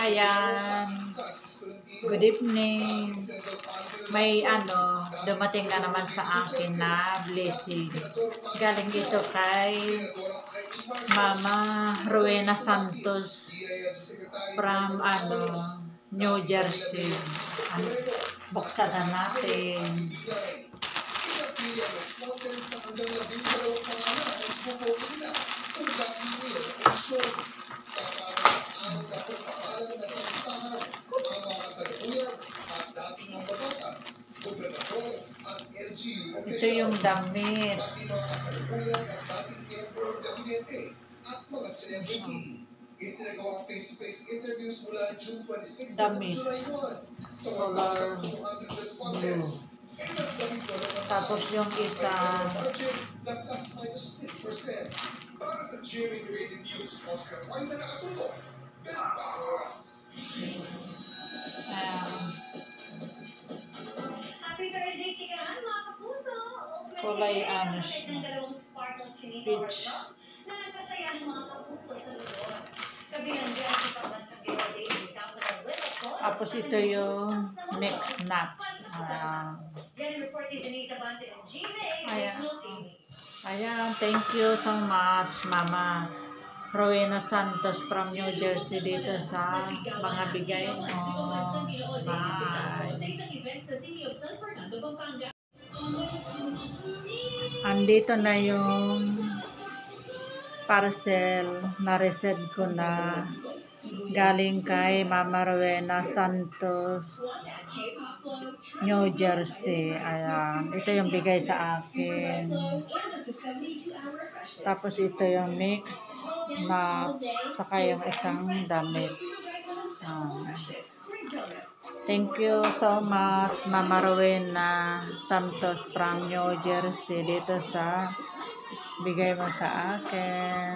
Ayan. Good evening. May dumating na naman sa akin na blessing. Galing ito kay Mama Rowena Santos from New Jersey. Buksan na natin. Ito yung damit. Damit. Color blue. Tapos yung isa kulay siya. Peach. Tapos ito yung mixed nuts. Ayan, thank you so much, Mama Rowena Santos from New Jersey dito sa mga bigay mo. Bye. Andito na yung parcel na receive ko na galing kay Mama Rowena Santos, New Jersey. Ayan. Ito yung bigay sa akin. Tapos ito yung mixed nuts, saka yung isang damit. Thank you so much, Mama Rowena Santos from New Jersey dito sa bigay mo sa akin.